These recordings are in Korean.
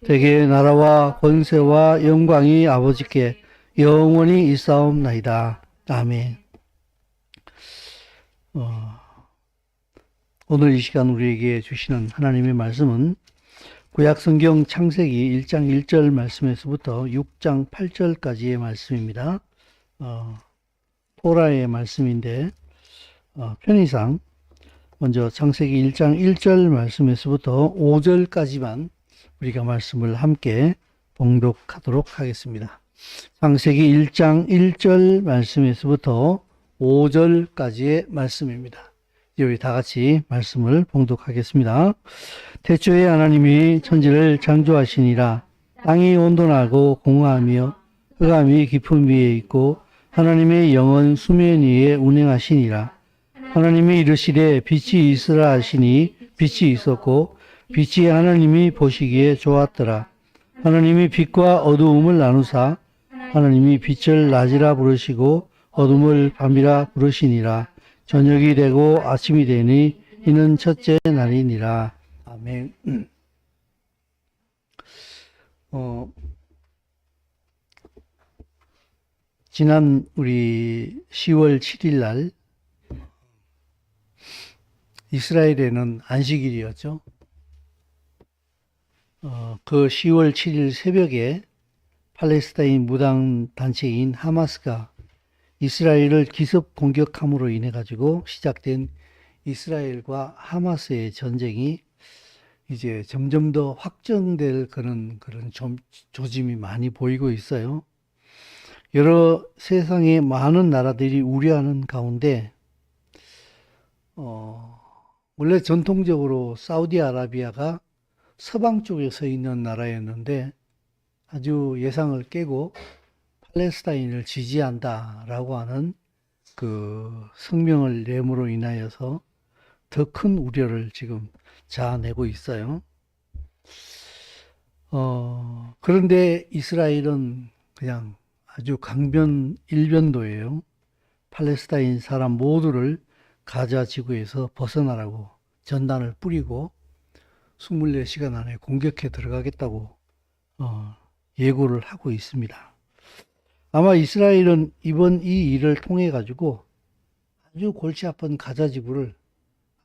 대개의 나라와 권세와 영광이 아버지께 영원히 있사옵나이다. 아멘. 오늘 이 시간 우리에게 주시는 하나님의 말씀은 구약성경 창세기 1장 1절 말씀에서부터 6장 8절까지의 말씀입니다. 토라의 말씀인데 편의상 먼저 창세기 1장 1절 말씀에서부터 5절까지만 우리가 말씀을 함께 봉독하도록 하겠습니다. 창세기 1장 1절 말씀에서부터 5절까지의 말씀입니다. 이제 우리 다 같이 말씀을 봉독하겠습니다. 태초에 하나님이 천지를 창조하시니라. 땅이 온돈하고 공허하며 흑암이 깊음 위에 있고 하나님의 영은 수면 위에 운행하시니라. 하나님이 이르시되 빛이 있으라 하시니 빛이 있었고 빛이 하나님이 보시기에 좋았더라. 하나님이 빛과 어두움을 나누사 하나님이 빛을 낮이라 부르시고 어둠을 밤이라 부르시니라. 저녁이 되고 아침이 되니 이는 첫째 날이니라. 아멘. 지난 우리 10월 7일 날 이스라엘에는 안식일이었죠. 그 10월 7일 새벽에 팔레스타인 무당 단체인 하마스가 이스라엘을 기습 공격함으로 인해 가지고 시작된 이스라엘과 하마스의 전쟁이 이제 점점 더 확정될 그런 조짐이 많이 보이고 있어요. 여러 세상의 많은 나라들이 우려하는 가운데 원래 전통적으로 사우디아라비아가 서방 쪽에 서 있는 나라였는데 아주 예상을 깨고 팔레스타인을 지지한다라고 하는 그 성명을 내므로 인하여서 더 큰 우려를 지금 자아내고 있어요. 그런데 이스라엘은 그냥 아주 일변도예요. 팔레스타인 사람 모두를 가자 지구에서 벗어나라고 전단을 뿌리고 24시간 안에 공격해 들어가겠다고 예고를 하고 있습니다. 아마 이스라엘은 이번 이 일을 통해 가지고 아주 골치 아픈 가자 지구를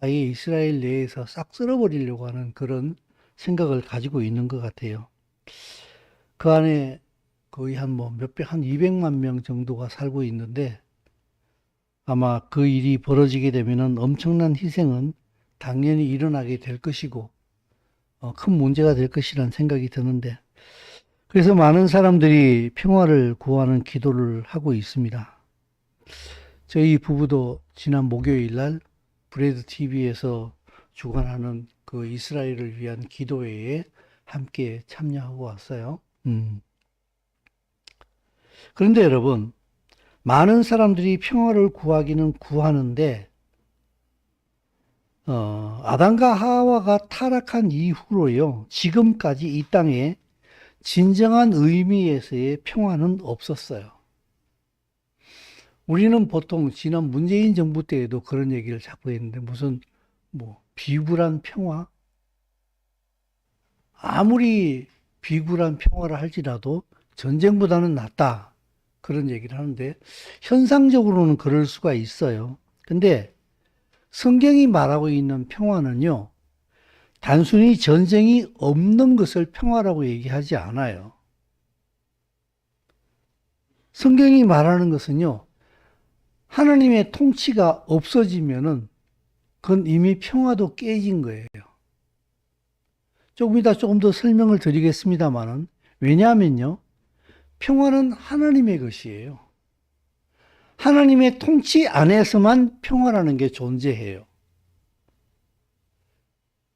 아예 이스라엘 내에서 싹 쓸어버리려고 하는 그런 생각을 가지고 있는 것 같아요. 그 안에 거의 한 200만 명 정도가 살고 있는데 아마 그 일이 벌어지게 되면은 엄청난 희생은 당연히 일어나게 될 것이고 큰 문제가 될 것이라는 생각이 드는데 그래서 많은 사람들이 평화를 구하는 기도를 하고 있습니다. 저희 부부도 지난 목요일 날 브레드 TV에서 주관하는 그 이스라엘을 위한 기도회에 함께 참여하고 왔어요. 그런데 여러분, 많은 사람들이 평화를 구하기는 구하는데 아담과 하와가 타락한 이후로요, 지금까지 이 땅에 진정한 의미에서의 평화는 없었어요. 우리는 보통 지난 문재인 정부 때에도 그런 얘기를 자꾸 했는데 무슨 비굴한 평화? 아무리 비굴한 평화를 할지라도 전쟁보다는 낫다. 그런 얘기를 하는데 현상적으로는 그럴 수가 있어요. 근데 성경이 말하고 있는 평화는요, 단순히 전쟁이 없는 것을 평화라고 얘기하지 않아요. 성경이 말하는 것은요, 하나님의 통치가 없어지면은 그건 이미 평화도 깨진 거예요. 조금 더 설명을 드리겠습니다만은, 왜냐하면요, 평화는 하나님의 것이에요. 하나님의 통치 안에서만 평화라는 게 존재해요.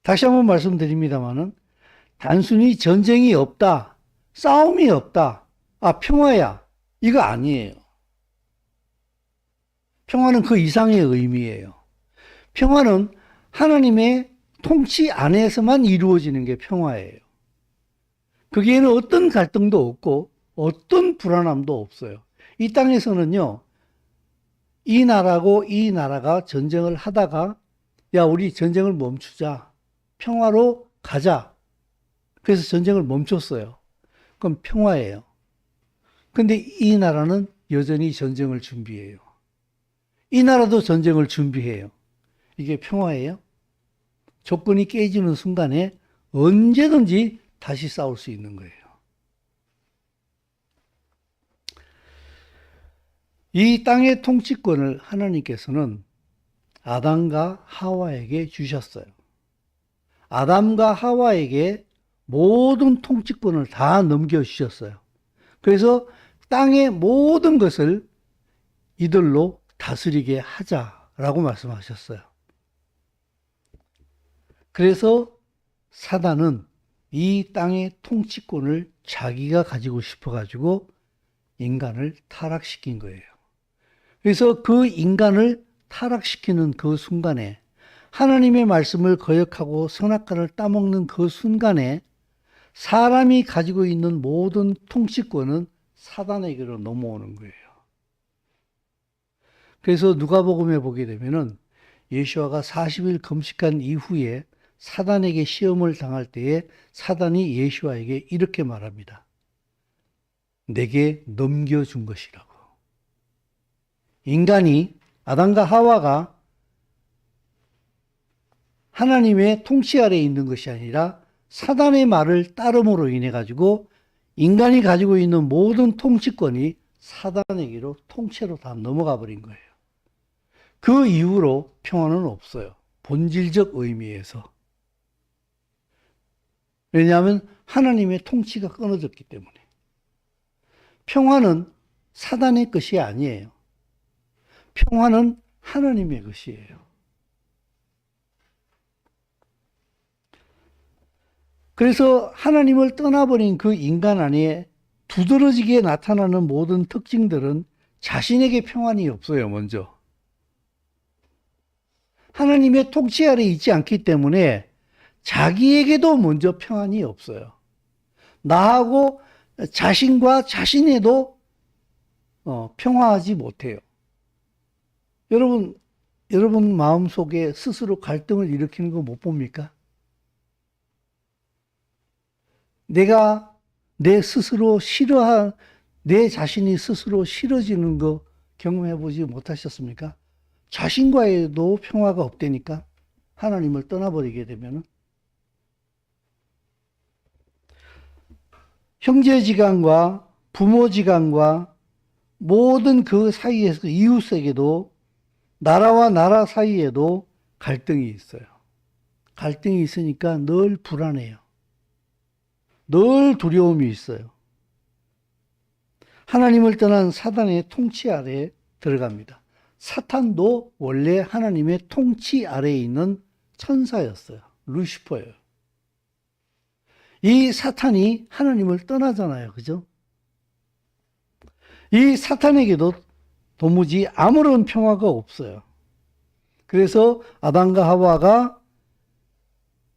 다시 한번 말씀드립니다만은, 단순히 전쟁이 없다, 싸움이 없다, 평화야, 이거 아니에요. 평화는 그 이상의 의미예요. 평화는 하나님의 통치 안에서만 이루어지는 게 평화예요. 거기에는 어떤 갈등도 없고 어떤 불안함도 없어요. 이 땅에서는요, 이 나라고 이 나라가 전쟁을 하다가 야, 우리 전쟁을 멈추자, 평화로 가자, 그래서 전쟁을 멈췄어요. 그럼 평화예요. 근데 이 나라는 여전히 전쟁을 준비해요. 이 나라도 전쟁을 준비해요. 이게 평화예요? 조건이 깨지는 순간에 언제든지 다시 싸울 수 있는 거예요. 이 땅의 통치권을 하나님께서는 아담과 하와에게 주셨어요. 아담과 하와에게 모든 통치권을 다 넘겨주셨어요. 그래서 땅의 모든 것을 이들로 다스리게 하자라고 말씀하셨어요. 그래서 사단은 이 땅의 통치권을 자기가 가지고 싶어가지고 인간을 타락시킨 거예요. 그래서 그 인간을 타락시키는 그 순간에 하나님의 말씀을 거역하고 선악과를 따먹는 그 순간에 사람이 가지고 있는 모든 통치권은 사단에게로 넘어오는 거예요. 그래서 누가복음에 보게 되면은 예수와가 40일 금식한 이후에 사단에게 시험을 당할 때에 사단이 예수와에게 이렇게 말합니다. 내게 넘겨준 것이라고. 인간이 아담과 하와가 하나님의 통치 아래에 있는 것이 아니라 사단의 말을 따름으로 인해 가지고 인간이 가지고 있는 모든 통치권이 사단에게로 통째로 다 넘어가 버린 거예요. 그 이후로 평화는 없어요. 본질적 의미에서. 왜냐하면 하나님의 통치가 끊어졌기 때문에. 평화는 사단의 것이 아니에요. 평화는 하나님의 것이에요. 그래서 하나님을 떠나버린 그 인간 안에 두드러지게 나타나는 모든 특징들은 자신에게 평안이 없어요, 먼저. 하나님의 통치 아래 있지 않기 때문에 자기에게도 먼저 평안이 없어요. 나하고 자신과 자신에도 평화하지 못해요. 여러분 마음속에 스스로 갈등을 일으키는 거 못 봅니까? 내가 내 자신이 스스로 싫어지는 거 경험해 보지 못하셨습니까? 자신과에도 평화가 없다니까. 하나님을 떠나버리게 되면은. 형제지간과 부모지간과 모든 그 사이에서 이웃에게도 나라와 나라 사이에도 갈등이 있어요. 갈등이 있으니까 늘 불안해요. 늘 두려움이 있어요. 하나님을 떠난 사단의 통치 아래에 들어갑니다. 사탄도 원래 하나님의 통치 아래에 있는 천사였어요. 루시퍼예요. 이 사탄이 하나님을 떠나잖아요. 그죠? 이 사탄에게도 도무지 아무런 평화가 없어요. 그래서 아담과 하와가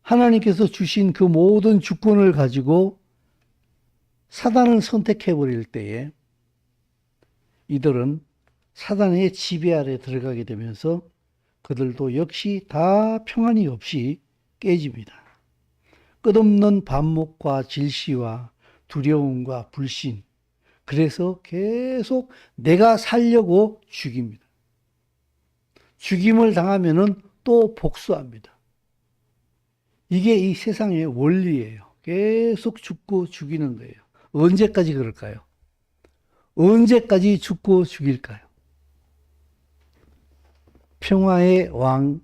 하나님께서 주신 그 모든 주권을 가지고 사단을 선택해 버릴 때에 이들은 사단의 지배 아래 들어가게 되면서 그들도 역시 다 평안이 없이 깨집니다. 끝없는 반목과 질시와 두려움과 불신, 그래서 계속 내가 살려고 죽입니다. 죽임을 당하면은 또 복수합니다. 이게 이 세상의 원리예요. 계속 죽고 죽이는 거예요. 언제까지 그럴까요? 언제까지 죽고 죽일까요? 평화의 왕,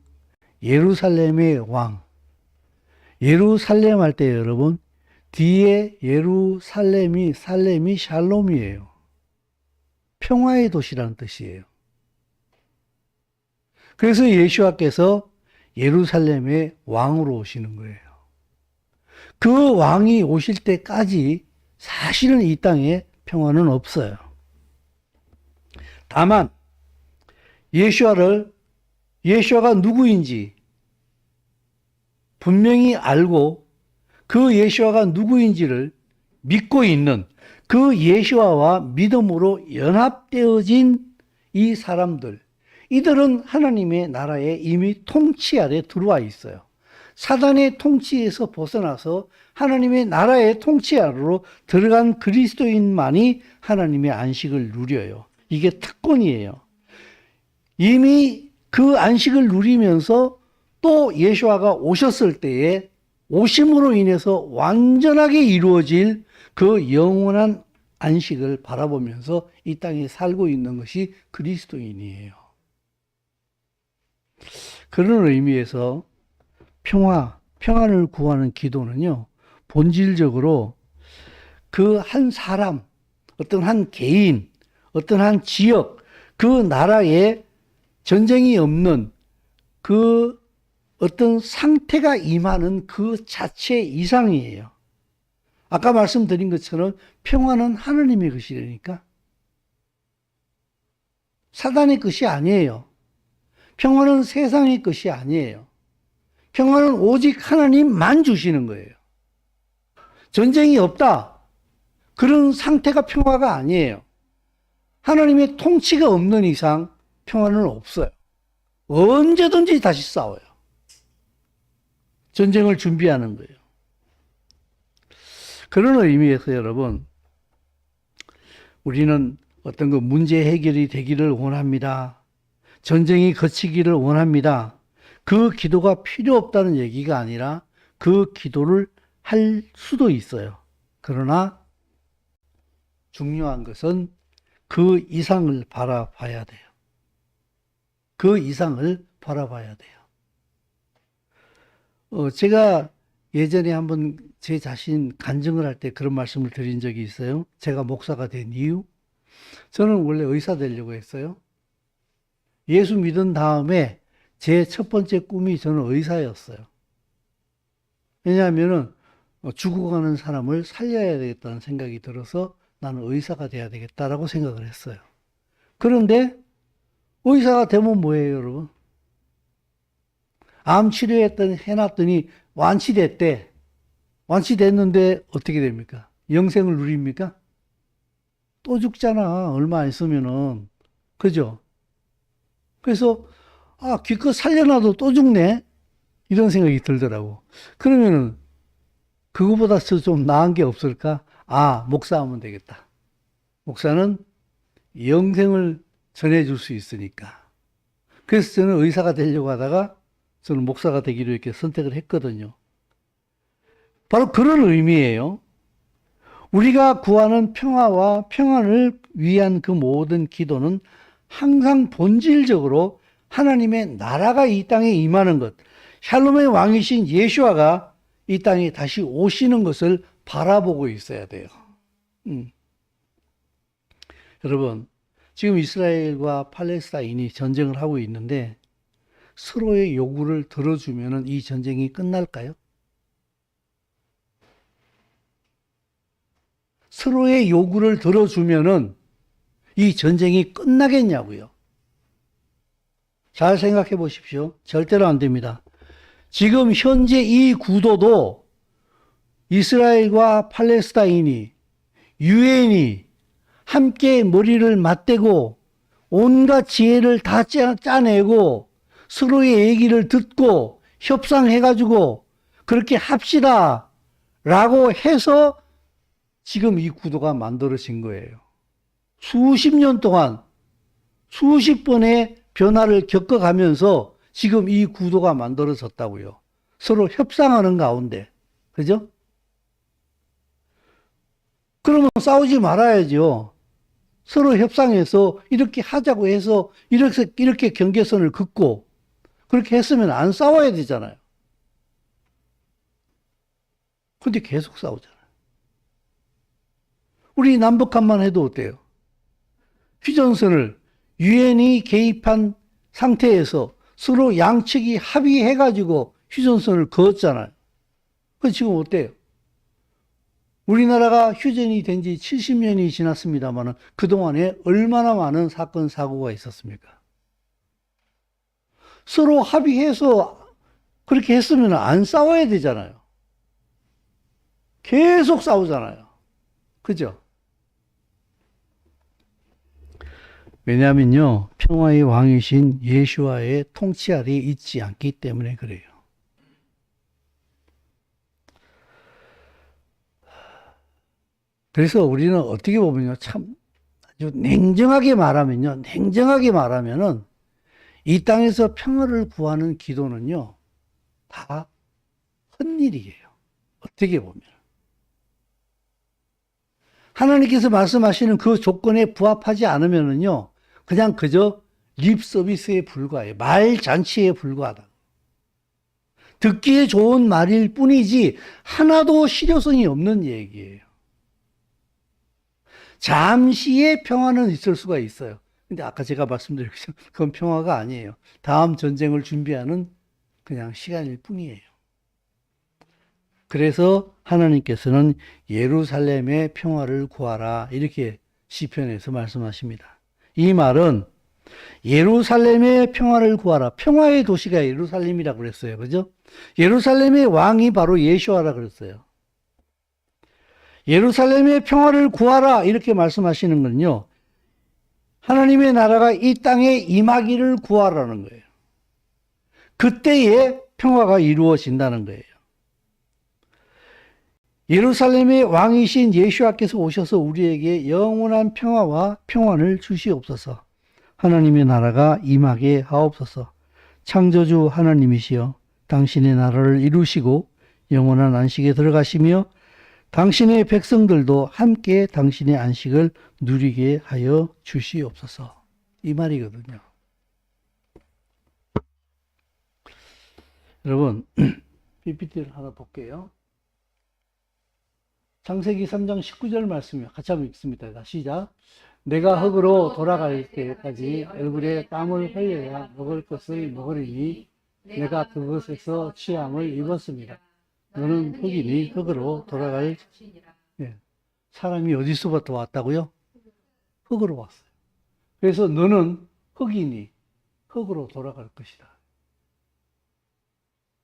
예루살렘의 왕. 예루살렘 할 때 여러분, 뒤에 살렘이 샬롬이에요. 평화의 도시라는 뜻이에요. 그래서 예수와께서 예루살렘의 왕으로 오시는 거예요. 그 왕이 오실 때까지 사실은 이 땅에 평화는 없어요. 다만 예수와가 누구인지 분명히 알고 그 예수와가 누구인지를 믿고 있는 그 예수와와 믿음으로 연합되어진 이 사람들, 이들은 하나님의 나라에 이미 통치 아래 들어와 있어요. 사단의 통치에서 벗어나서 하나님의 나라의 통치 아래로 들어간 그리스도인만이 하나님의 안식을 누려요. 이게 특권이에요. 이미 그 안식을 누리면서 또 예수아가 오셨을 때에 오심으로 인해서 완전하게 이루어질 그 영원한 안식을 바라보면서 이 땅에 살고 있는 것이 그리스도인이에요. 그런 의미에서 평안을 구하는 기도는요, 본질적으로 그 한 사람, 어떤 한 개인, 어떤 한 지역, 그 나라에 전쟁이 없는 그 어떤 상태가 임하는 그 자체 이상이에요. 아까 말씀드린 것처럼 평화는 하나님의 것이라니까. 사단의 것이 아니에요. 평화는 세상의 것이 아니에요. 평화는 오직 하나님만 주시는 거예요. 전쟁이 없다. 그런 상태가 평화가 아니에요. 하나님의 통치가 없는 이상 평화는 없어요. 언제든지 다시 싸워요. 전쟁을 준비하는 거예요. 그런 의미에서 여러분, 우리는 어떤 그 문제 해결이 되기를 원합니다. 전쟁이 그치기를 원합니다. 그 기도가 필요 없다는 얘기가 아니라 그 기도를 할 수도 있어요. 그러나 중요한 것은 그 이상을 바라봐야 돼요. 그 이상을 바라봐야 돼요. 제가 예전에 한번 제 자신 간증을 할 때 그런 말씀을 드린 적이 있어요. 제가 목사가 된 이유. 저는 원래 의사 되려고 했어요. 예수 믿은 다음에 제 첫 번째 꿈이 저는 의사였어요. 왜냐하면 죽어가는 사람을 살려야 되겠다는 생각이 들어서 나는 의사가 돼야 되겠다라고 생각을 했어요. 그런데 의사가 되면 뭐예요, 여러분? 암 해놨더니 완치됐대. 완치됐는데 어떻게 됩니까? 영생을 누립니까? 또 죽잖아. 얼마 안 있으면은. 그죠? 그래서, 기껏 살려놔도 또 죽네? 이런 생각이 들더라고. 그러면은, 그거보다 좀 나은 게 없을까? 목사하면 되겠다. 목사는 영생을 전해줄 수 있으니까. 그래서 저는 의사가 되려고 하다가 저는 목사가 되기로 이렇게 선택을 했거든요. 바로 그런 의미예요. 우리가 구하는 평화와 평안을 위한 그 모든 기도는 항상 본질적으로 하나님의 나라가 이 땅에 임하는 것, 샬롬의 왕이신 예수아가 이 땅에 다시 오시는 것을 바라보고 있어야 돼요. 여러분, 지금 이스라엘과 팔레스타인이 전쟁을 하고 있는데 서로의 요구를 들어주면 이 전쟁이 끝날까요? 서로의 요구를 들어주면 이 전쟁이 끝나겠냐고요. 잘 생각해 보십시오. 절대로 안 됩니다. 지금 현재 이 구도도 이스라엘과 팔레스타인이, 유엔이 함께 머리를 맞대고 온갖 지혜를 다 짜내고 서로의 얘기를 듣고 협상해가지고 그렇게 합시다 라고 해서 지금 이 구도가 만들어진 거예요. 수십 년 동안 수십 번의 변화를 겪어가면서 지금 이 구도가 만들어졌다고요. 서로 협상하는 가운데. 그죠? 그러면 싸우지 말아야죠. 서로 협상해서 이렇게 하자고 해서 이렇게 경계선을 긋고 그렇게 했으면 안 싸워야 되잖아요. 근데 계속 싸우잖아요. 우리 남북한만 해도 어때요? 휴전선을 유엔이 개입한 상태에서 서로 양측이 합의해가지고 휴전선을 그었잖아요. 그 지금 어때요? 우리나라가 휴전이 된 지 70년이 지났습니다만 그동안에 얼마나 많은 사건, 사고가 있었습니까? 서로 합의해서 그렇게 했으면 안 싸워야 되잖아요. 계속 싸우잖아요. 그죠? 왜냐하면요, 평화의 왕이신 예수와의 통치 아래에 있지 않기 때문에 그래요. 그래서 우리는 어떻게 보면요, 참 아주 냉정하게 말하면요, 냉정하게 말하면은 이 땅에서 평화를 구하는 기도는요, 다 헛일이에요. 어떻게 보면. 하나님께서 말씀하시는 그 조건에 부합하지 않으면은요, 그냥 그저 립 서비스에 불과해요. 말 잔치에 불과하다. 듣기에 좋은 말일 뿐이지 하나도 실효성이 없는 얘기예요. 잠시의 평화는 있을 수가 있어요. 근데 아까 제가 말씀드렸죠. 그건 평화가 아니에요. 다음 전쟁을 준비하는 그냥 시간일 뿐이에요. 그래서 하나님께서는 예루살렘의 평화를 구하라 이렇게 시편에서 말씀하십니다. 이 말은 예루살렘의 평화를 구하라. 평화의 도시가 예루살렘이라고 그랬어요. 그죠? 예루살렘의 왕이 바로 예수아라 그랬어요. 예루살렘의 평화를 구하라 이렇게 말씀하시는 건요. 하나님의 나라가 이 땅에 임하기를 구하라는 거예요. 그때에 평화가 이루어진다는 거예요. 예루살렘의 왕이신 예수아께서 오셔서 우리에게 영원한 평화와 평안을 주시옵소서. 하나님의 나라가 임하게 하옵소서. 창조주 하나님이시여 당신의 나라를 이루시고 영원한 안식에 들어가시며 당신의 백성들도 함께 당신의 안식을 누리게 하여 주시옵소서. 이 말이거든요. 여러분, PPT를 하나 볼게요. 창세기 3장 19절 말씀이요. 같이 한번 읽습니다. 시작. 내가 흙으로 돌아갈 때까지 얼굴에 땀을 흘려야 먹을 것을 먹으리니 내가 그것에서 취함을 입었습니다. 너는 흙이니 흙으로 돌아갈. 예. 사람이 어디서부터 왔다고요? 흙으로 왔어요. 그래서 너는 흙이니 흙으로 돌아갈 것이다.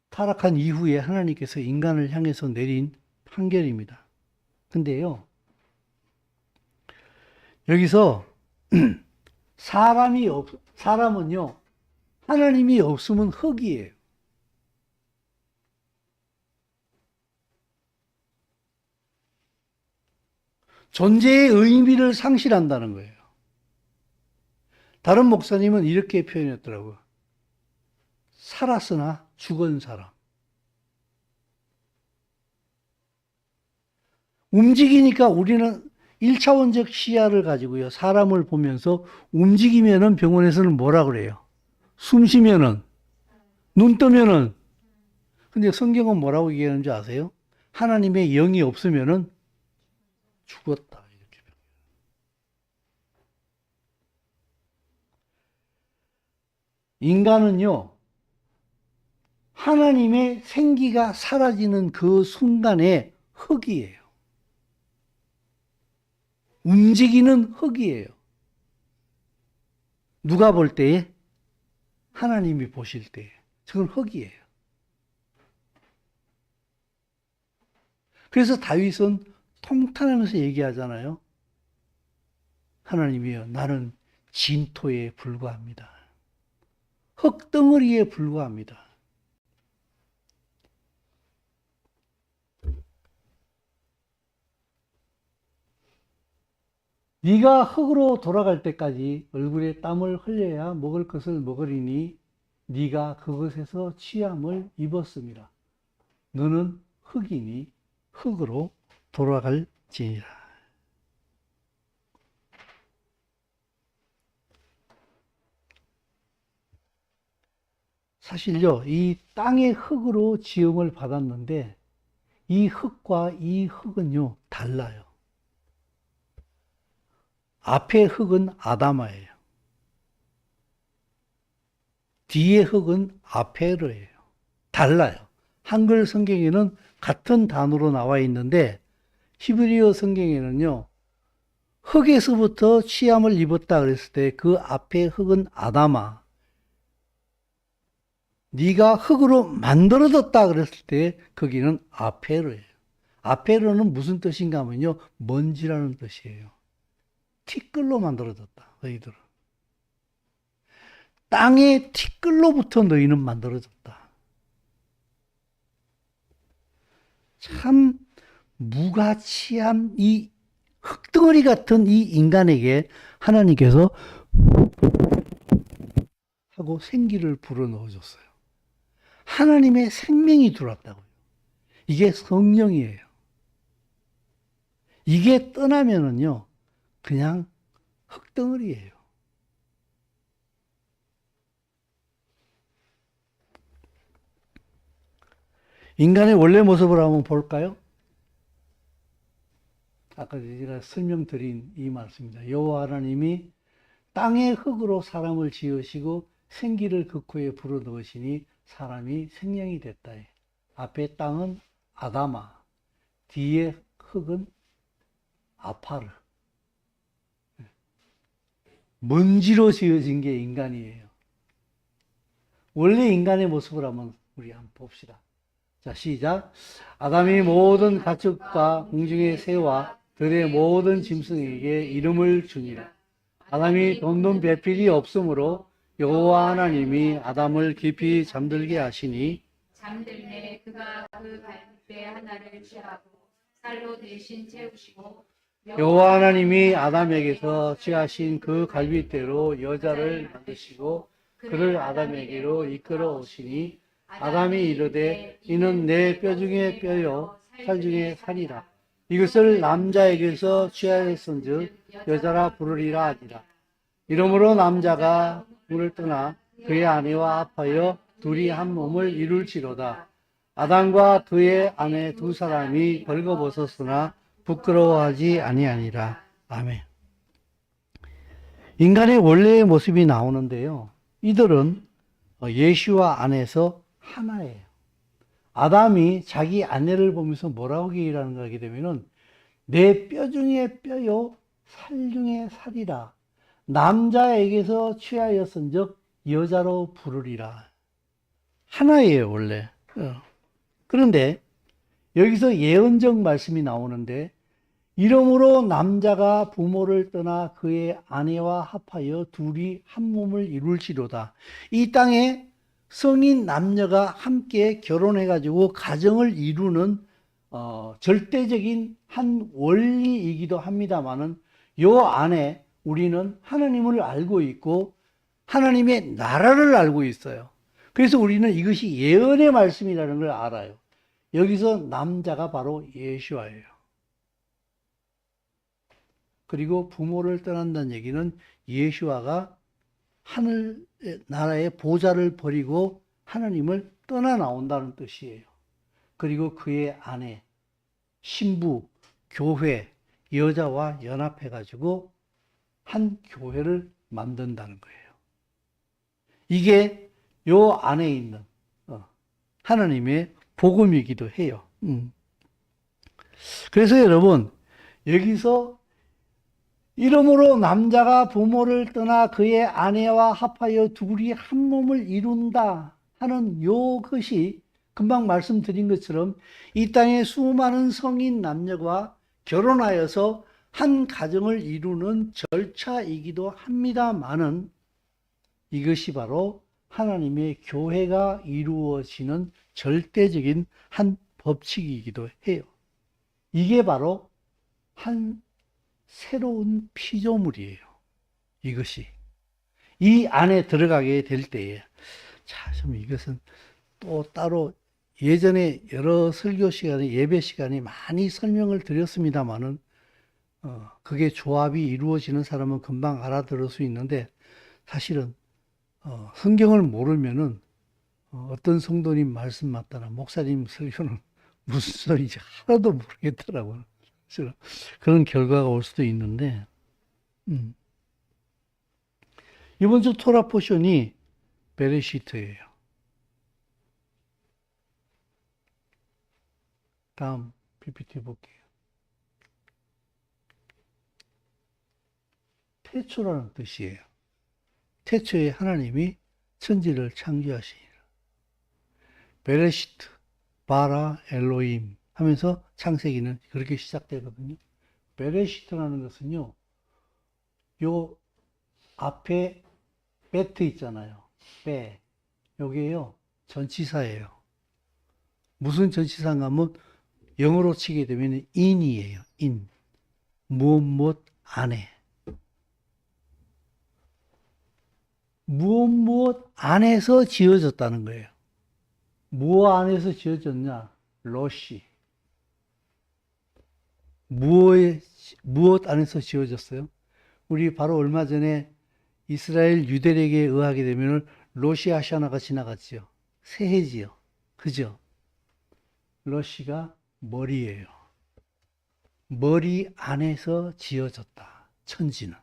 타락한 이후에 하나님께서 인간을 향해서 내린 판결입니다. 근데요, 여기서 사람은요, 하나님이 없으면 흙이에요. 존재의 의미를 상실한다는 거예요. 다른 목사님은 이렇게 표현했더라고요. 살았으나 죽은 사람. 움직이니까 우리는 1차원적 시야를 가지고요. 사람을 보면서 움직이면은 병원에서는 뭐라 그래요? 숨 쉬면은, 눈 뜨면은. 근데 성경은 뭐라고 얘기하는지 아세요? 하나님의 영이 없으면은 죽었다. 이렇게. 인간은요, 하나님의 생기가 사라지는 그 순간에 흙이에요. 움직이는 흙이에요. 누가 볼 때에? 하나님이 보실 때에. 저건 흙이에요. 그래서 다윗은 통탄하면서 얘기하잖아요. 하나님이여, 나는 진토에 불과합니다. 흙덩어리에 불과합니다. 네가 흙으로 돌아갈 때까지 얼굴에 땀을 흘려야 먹을 것을 먹으리니 네가 그것에서 취함을 입었습니다. 너는 흙이니 흙으로 돌아갈지니라. 사실요, 이 땅의 흙으로 지음을 받았는데 이 흙과 이 흙은요, 달라요. 앞에 흙은 아다마예요. 뒤에 흙은 아페르예요. 달라요. 한글 성경에는 같은 단어로 나와 있는데 히브리어 성경에는요. 흙에서부터 취함을 입었다 그랬을 때 그 앞에 흙은 아다마. 네가 흙으로 만들어졌다 그랬을 때 거기는 아페르예요. 아페르는 무슨 뜻인가 하면요. 먼지라는 뜻이에요. 티끌로 만들어졌다. 너희들은. 땅의 티끌로부터 너희는 만들어졌다. 참 무가치한 이 흙덩어리 같은 이 인간에게 하나님께서 하고 생기를 불어넣어줬어요. 하나님의 생명이 들어왔다고요. 이게 성령이에요. 이게 떠나면은요, 그냥 흙덩어리예요. 인간의 원래 모습을 한번 볼까요? 아까 제가 설명드린 이 말씀입니다. 여호와 하나님이 땅의 흙으로 사람을 지으시고 생기를 그 코에 불어넣으시니 사람이 생명이 됐다. 앞에 땅은 아다마, 뒤에 흙은 아파르. 먼지로 지어진 게 인간이에요. 원래 인간의 모습을 한번 우리 한번 봅시다. 자, 시작. 아담이 모든 가축과 공중의 새와 들의 모든 짐승에게 이름을 주니라. 아담이 돈돈 배필이 없으므로 여호와 하나님이 아담을 깊이 잠들게 하시니 잠들매 그가 그 갈빗대 하나를 취하고 살로 대신 채우시고 여호와 하나님이 아담에게서 취하신 그 갈빗대로 여자를 만드시고 그를 아담에게로 이끌어 오시니 아담이 이르되 이는 내 뼈 중에 뼈요 살 중에 살이라. 이것을 남자에게서 취하였은즉 여자라 부르리라 하니라. 이러므로 남자가 물을 떠나 그의 아내와 합하여 둘이 한 몸을 이룰지로다. 아담과 그의 아내 두 사람이 벌거벗었으나 부끄러워하지 아니하니라. 아멘. 인간의 원래의 모습이 나오는데요. 이들은 예시와 안에서 하나예요. 아담이 자기 아내를 보면서 뭐라고 얘기하는가 하게 되면은 내 뼈 중에 뼈요 살 중에 살이라. 남자에게서 취하였은즉 여자로 부르리라. 하나예요, 원래. 그런데 여기서 예언적 말씀이 나오는데 이러므로 남자가 부모를 떠나 그의 아내와 합하여 둘이 한 몸을 이룰지로다. 이 땅에 성인 남녀가 함께 결혼해가지고 가정을 이루는 절대적인 한 원리이기도 합니다만은 요 안에 우리는 하나님을 알고 있고 하나님의 나라를 알고 있어요. 그래서 우리는 이것이 예언의 말씀이라는 걸 알아요. 여기서 남자가 바로 예수와예요. 그리고 부모를 떠난다는 얘기는 예수와가 하늘 나라의 보좌를 버리고 하나님을 떠나 나온다는 뜻이에요. 그리고 그의 아내, 신부, 교회, 여자와 연합해가지고 한 교회를 만든다는 거예요. 이게 요 안에 있는 하나님의 복음이기도 해요. 그래서 여러분, 여기서 이러므로 남자가 부모를 떠나 그의 아내와 합하여 둘이 한 몸을 이룬다 하는 요것이 금방 말씀드린 것처럼 이 땅의 수많은 성인 남녀가 결혼하여서 한 가정을 이루는 절차이기도 합니다만은 이것이 바로 하나님의 교회가 이루어지는 절대적인 한 법칙이기도 해요. 이게 바로 한 새로운 피조물이에요. 이것이. 이 안에 들어가게 될 때에. 자, 좀 이것은 또 따로 예전에 여러 설교 시간에 예배 시간에 많이 설명을 드렸습니다만은 그게 조합이 이루어지는 사람은 금방 알아들을 수 있는데 사실은 성경을 모르면은 어떤 성도님 말씀 맞다나 목사님 설교는 무슨 소리인지 하나도 모르겠더라고요. 그런 결과가 올 수도 있는데 이번 주 토라 포션이 베레시트예요. 다음 PPT 볼게요. 태초라는 뜻이에요. 태초에 하나님이 천지를 창조하시니라. 베레시트, 바라, 엘로임 하면서 창세기는 그렇게 시작되거든요. 베레시트라는 것은요, 요 앞에 베트 있잖아요. 베. 요게요, 전치사예요. 무슨 전치사인가 하면 영어로 치게 되면 in이에요. in. 무엇 안에. 무엇 안에서 지어졌다는 거예요. 무엇 안에서 지어졌냐? 러시. 무엇 안에서 지어졌어요? 우리 바로 얼마 전에 이스라엘 유대력에 의하게 되면 러시아 하나가 지나갔지요. 새해지요. 그죠? 러시가 머리예요. 머리 안에서 지어졌다. 천지는.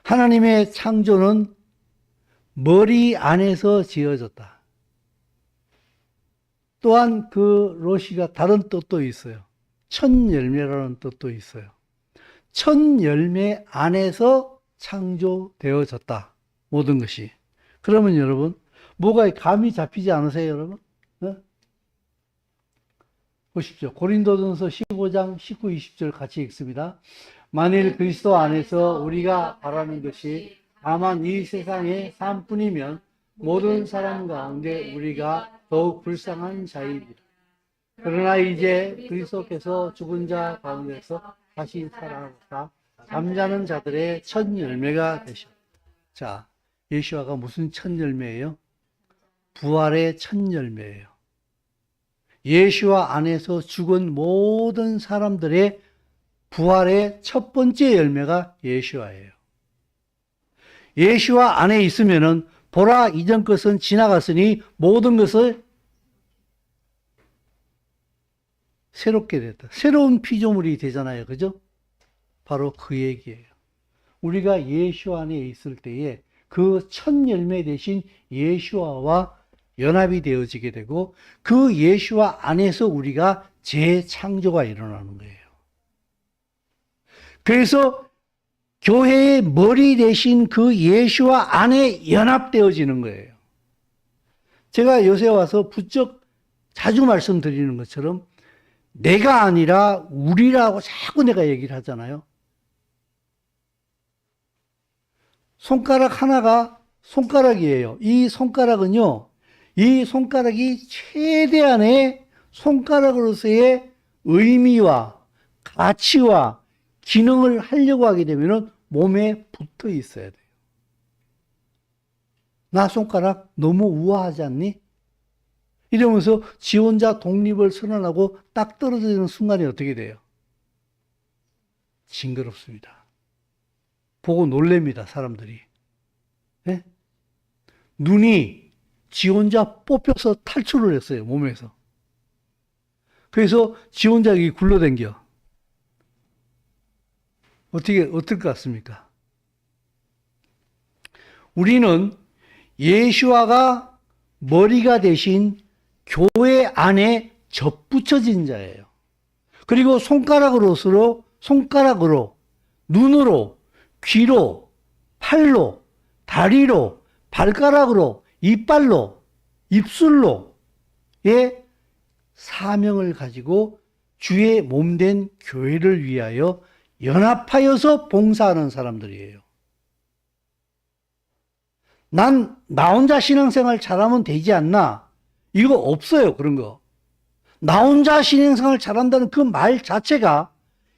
하나님의 창조는 머리 안에서 지어졌다. 또한 그 러시가 다른 뜻도 있어요. 첫 열매라는 뜻도 있어요. 첫 열매 안에서 창조되어졌다. 모든 것이. 그러면 여러분, 뭐가 감이 잡히지 않으세요, 여러분? 보십시오. 고린도전서 15장 19, 20절 같이 읽습니다. 만일 그리스도 안에서 우리가 바라는 것이 다만 이 세상의 삶뿐이면 모든 사람 가운데 우리가 더욱 불쌍한 자입니다. 그러나 이제 그리스도께서 죽은 자 가운데서 다시 살아나사 잠자는 자들의 첫 열매가 되셨다. 자, 예수와가 무슨 첫 열매예요? 부활의 첫 열매예요. 예수와 안에서 죽은 모든 사람들의 부활의 첫 번째 열매가 예수와예요. 예수와 안에 있으면은 보라 이전 것은 지나갔으니 모든 것을 새롭게 됐다. 새로운 피조물이 되잖아요. 그죠? 바로 그 얘기예요. 우리가 예수 안에 있을 때에 그 첫 열매 대신 예수와 연합이 되어지게 되고 그 예수와 안에서 우리가 재창조가 일어나는 거예요. 그래서 교회의 머리 대신 그 예수와 안에 연합되어지는 거예요. 제가 요새 와서 부쩍 자주 말씀드리는 것처럼 내가 아니라 우리라고 자꾸 내가 얘기를 하잖아요. 손가락 하나가 손가락이에요. 이 손가락은요, 이 손가락이 최대한의 손가락으로서의 의미와 가치와 기능을 하려고 하게 되면 몸에 붙어 있어야 돼요. 나 손가락 너무 우아하지 않니? 이러면서 지 혼자 독립을 선언하고 딱 떨어지는 순간이 어떻게 돼요? 징그럽습니다. 보고 놀랍니다, 사람들이. 네? 눈이 지 혼자 뽑혀서 탈출을 했어요, 몸에서. 그래서 지 혼자 여기 굴러댕겨. 어떨 것 같습니까? 우리는 예수와가 머리가 되신 교회 안에 접붙여진 자예요. 그리고 손가락으로, 눈으로, 귀로, 팔로, 다리로, 발가락으로, 이빨로, 입술로의 사명을 가지고 주의 몸된 교회를 위하여 연합하여서 봉사하는 사람들이에요. 나 혼자 신앙생활 잘하면 되지 않나? 이거 없어요, 그런 거. 나 혼자 신앙생활 잘한다는 그 말 자체가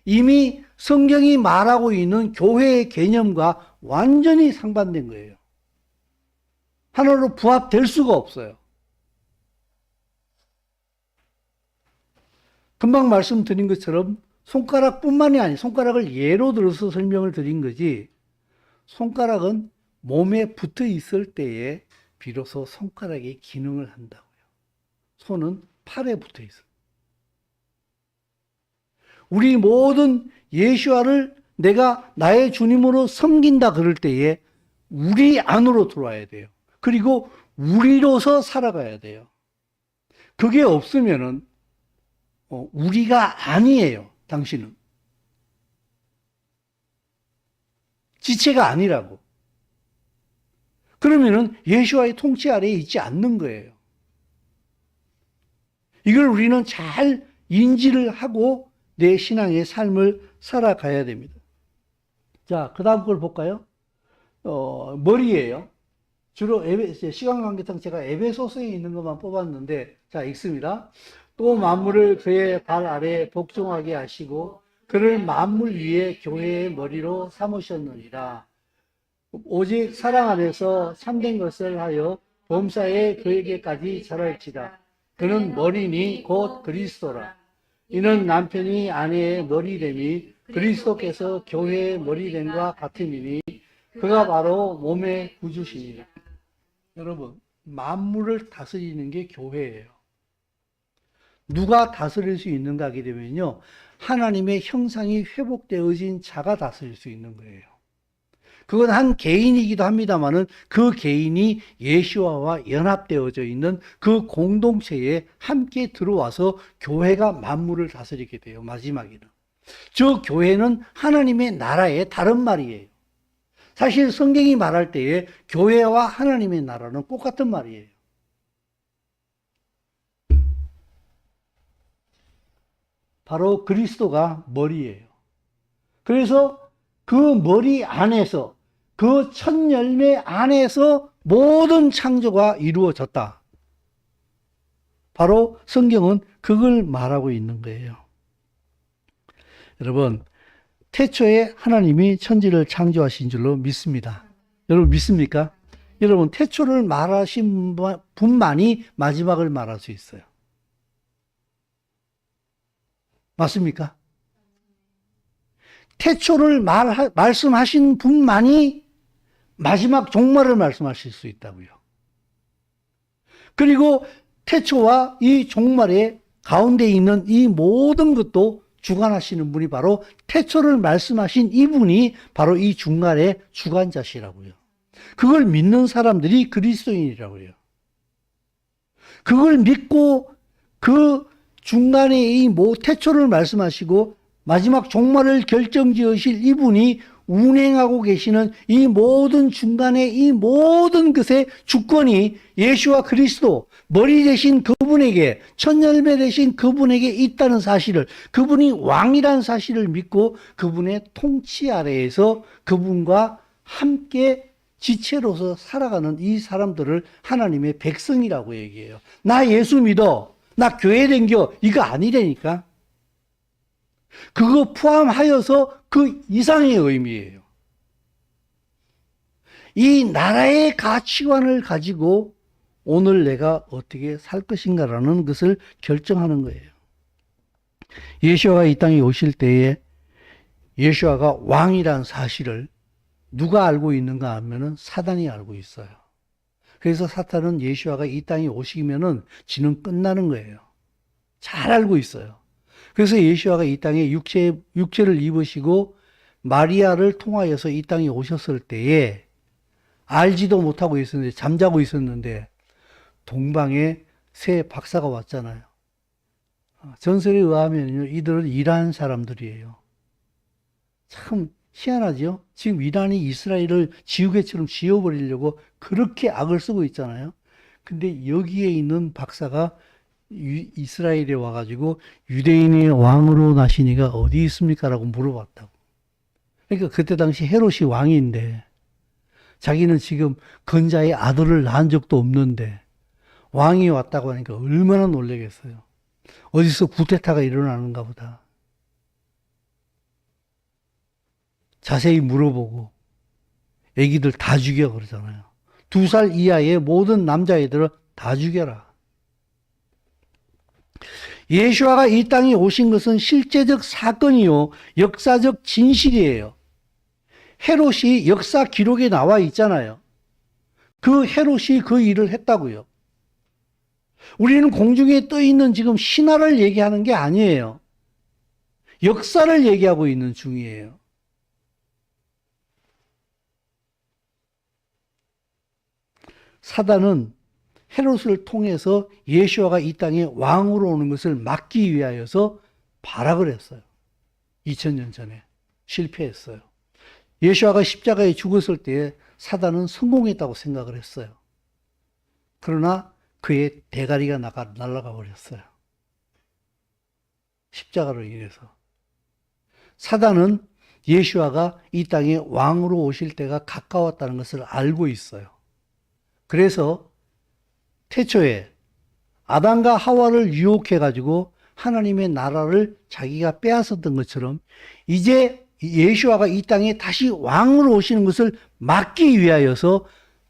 이미 성경이 말하고 있는 교회의 개념과 완전히 상반된 거예요. 하나로 부합될 수가 없어요. 금방 말씀드린 것처럼 손가락뿐만이 아니라 손가락을 예로 들어서 설명을 드린 거지, 손가락은 몸에 붙어 있을 때에 비로소 손가락이 기능을 한다고요. 손은 팔에 붙어 있어요. 우리 모든 예수와를 내가 나의 주님으로 섬긴다 그럴 때에 우리 안으로 들어와야 돼요. 그리고 우리로서 살아가야 돼요. 그게 없으면은 우리가 아니에요. 당신은 지체가 아니라고. 그러면은 예수와의 통치 아래에 있지 않는 거예요. 이걸 우리는 잘 인지를 하고 내 신앙의 삶을 살아가야 됩니다. 자, 그 다음 걸 볼까요? 머리예요. 주로 시간 관계상 제가 에베소서에 있는 것만 뽑았는데, 자, 읽습니다. 또 만물을 그의 발 아래에 복종하게 하시고 그를 만물 위에 교회의 머리로 삼으셨느니라. 오직 사랑 안에서 참된 것을 하여 범사에 그에게까지 자랄지라. 그는 머리니 곧 그리스도라. 이는 남편이 아내의 머리됨이 그리스도께서 교회의 머리됨과 같음이니 그가 바로 몸의 구주시니라. 여러분, 만물을 다스리는 게 교회예요. 누가 다스릴 수 있는가 하게 되면요, 하나님의 형상이 회복되어진 자가 다스릴 수 있는 거예요. 그건 한 개인이기도 합니다만은 그 개인이 예수와와 연합되어져 있는 그 공동체에 함께 들어와서 교회가 만물을 다스리게 돼요. 마지막에는. 저 교회는 하나님의 나라의 다른 말이에요. 사실 성경이 말할 때에 교회와 하나님의 나라는 똑같은 말이에요. 바로 그리스도가 머리예요. 그래서 그 머리 안에서, 그 첫 열매 안에서 모든 창조가 이루어졌다. 바로 성경은 그걸 말하고 있는 거예요. 여러분, 태초에 하나님이 천지를 창조하신 줄로 믿습니다. 여러분 믿습니까? 여러분, 태초를 말하신 분만이 마지막을 말할 수 있어요. 맞습니까? 태초를 말씀하신 분만이 마지막 종말을 말씀하실 수 있다고요. 그리고 태초와 이 종말의 가운데 있는 이 모든 것도 주관하시는 분이 바로 태초를 말씀하신 이분이 바로 이 중간의 주관자시라고요. 그걸 믿는 사람들이 그리스도인이라고요. 그걸 믿고 그 중간에 이 태초를 말씀하시고 마지막 종말을 결정지으실 이분이 운행하고 계시는 이 모든 중간에 이 모든 것의 주권이 예수와 그리스도, 머리 되신 그분에게, 첫 열매 되신 그분에게 있다는 사실을, 그분이 왕이라는 사실을 믿고 그분의 통치 아래에서 그분과 함께 지체로서 살아가는 이 사람들을 하나님의 백성이라고 얘기해요. 나 예수 믿어, 나 교회 댕겨, 이거 아니라니까. 그거 포함하여서 그 이상의 의미예요. 이 나라의 가치관을 가지고 오늘 내가 어떻게 살 것인가라는 것을 결정하는 거예요. 예수아가 이 땅에 오실 때에 예수아가 왕이란 사실을 누가 알고 있는가 하면은 사단이 알고 있어요. 그래서 사탄은 예수아가 이 땅에 오시면은 지는 끝나는 거예요. 잘 알고 있어요. 그래서 예수아가 이 땅에 육체를 입으시고 마리아를 통하여서 이 땅에 오셨을 때에 알지도 못하고 있었는데, 잠자고 있었는데 동방에 새 박사가 왔잖아요. 전설에 의하면 이들은 이란 사람들이에요. 참 희한하죠? 지금 이란이 이스라엘을 지우개처럼 지워버리려고 그렇게 악을 쓰고 있잖아요. 근데 여기에 있는 박사가 이스라엘에 와가지고 유대인의 왕으로 나신 이가 어디 있습니까? 라고 물어봤다고. 그러니까 그때 당시 헤롯이 왕인데 자기는 지금 건자의 아들을 낳은 적도 없는데 왕이 왔다고 하니까 얼마나 놀라겠어요. 어디서 구테타가 일어나는가 보다. 자세히 물어보고 애기들 다 죽여 그러잖아요. 2살 이하의 모든 남자애들을 다 죽여라. 예수아가 이 땅에 오신 것은 실제적 사건이요, 역사적 진실이에요. 헤롯이 역사 기록에 나와 있잖아요. 그 헤롯이 그 일을 했다고요. 우리는 공중에 떠 있는 지금 신화를 얘기하는 게 아니에요. 역사를 얘기하고 있는 중이에요. 사단은 헤롯을 통해서 예수아가 이 땅에 왕으로 오는 것을 막기 위하여서 발악을 했어요. 2000년 전에 실패했어요. 예수아가 십자가에 죽었을 때에 사단은 성공했다고 생각을 했어요. 그러나 그의 대가리가 날아가 버렸어요. 십자가로 인해서. 사단은 예수아가 이 땅에 왕으로 오실 때가 가까웠다는 것을 알고 있어요. 그래서 태초에 아담과 하와를 유혹해가지고 하나님의 나라를 자기가 빼앗았던 것처럼 이제 예수와가 이 땅에 다시 왕으로 오시는 것을 막기 위하여서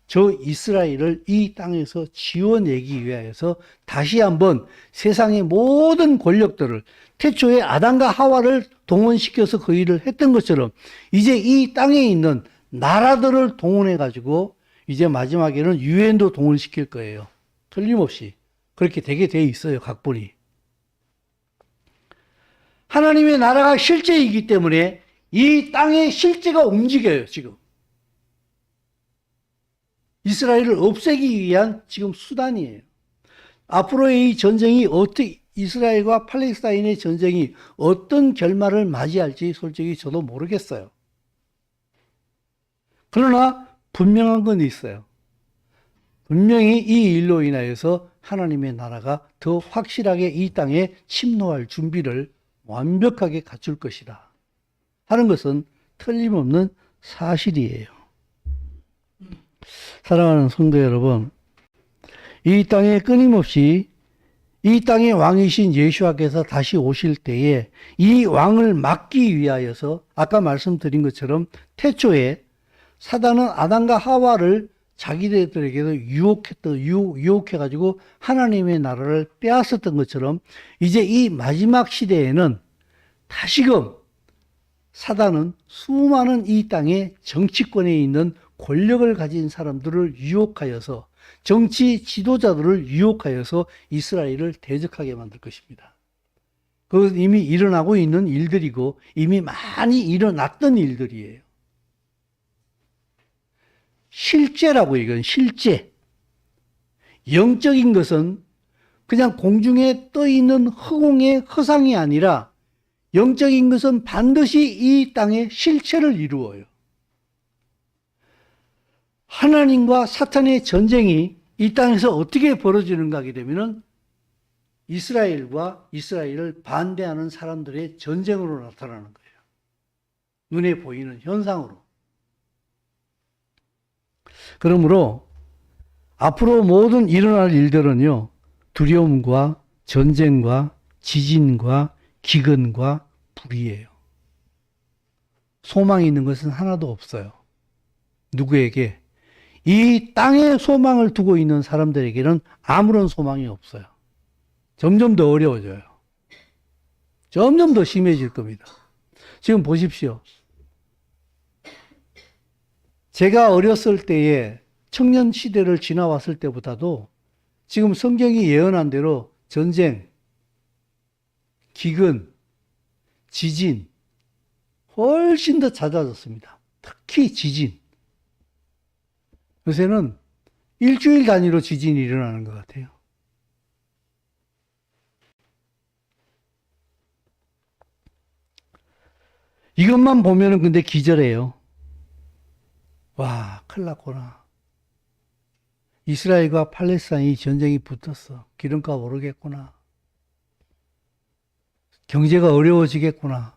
저 이스라엘을 이 땅에서 지워내기 위하여서 다시 한번 세상의 모든 권력들을 태초에 아담과 하와를 동원시켜서 그 일을 했던 것처럼 이제 이 땅에 있는 나라들을 동원해 가지고 이제 마지막에는 유엔도 동원시킬 거예요. 틀림없이 그렇게 되게 돼 있어요. 각본이. 하나님의 나라가 실제이기 때문에 이 땅의 실제가 움직여요. 지금 이스라엘을 없애기 위한 지금 수단이에요. 앞으로의 이 전쟁이 어떻게 이스라엘과 팔레스타인의 전쟁이 어떤 결말을 맞이할지 솔직히 저도 모르겠어요. 그러나 분명한 건 있어요. 분명히 이 일로 인하여서 하나님의 나라가 더 확실하게 이 땅에 침노할 준비를 완벽하게 갖출 것이다 하는 것은 틀림없는 사실이에요. 사랑하는 성도 여러분, 이 땅에 끊임없이 이 땅의 왕이신 예수와께서 다시 오실 때에 이 왕을 막기 위하여서 아까 말씀드린 것처럼 태초에 사단은 아담과 하와를 자기들에게도 유혹해가지고 하나님의 나라를 빼앗았던 것처럼 이제 이 마지막 시대에는 다시금 사단은 수많은 이 땅의 정치권에 있는 권력을 가진 사람들을 유혹하여서 정치 지도자들을 유혹하여서 이스라엘을 대적하게 만들 것입니다. 그것은 이미 일어나고 있는 일들이고 이미 많이 일어났던 일들이에요. 실제라고 이건 실제. 영적인 것은 그냥 공중에 떠 있는 허공의 허상이 아니라 영적인 것은 반드시 이 땅의 실체를 이루어요. 하나님과 사탄의 전쟁이 이 땅에서 어떻게 벌어지는가 하게 되면은 이스라엘과 이스라엘을 반대하는 사람들의 전쟁으로 나타나는 거예요. 눈에 보이는 현상으로. 그러므로 앞으로 모든 일어날 일들은요, 두려움과 전쟁과 지진과 기근과 불이에요. 소망이 있는 것은 하나도 없어요. 누구에게? 이 땅에 소망을 두고 있는 사람들에게는 아무런 소망이 없어요. 점점 더 어려워져요. 점점 더 심해질 겁니다. 지금 보십시오. 제가 어렸을 때에 청년 시대를 지나왔을 때보다도 지금 성경이 예언한 대로 전쟁, 기근, 지진 훨씬 더 잦아졌습니다. 특히 지진. 요새는 일주일 단위로 지진이 일어나는 것 같아요. 이것만 보면은 근데 기절해요. 와, 큰일 났구나. 이스라엘과 팔레스타인이 전쟁이 붙었어. 기름값 오르겠구나. 경제가 어려워지겠구나.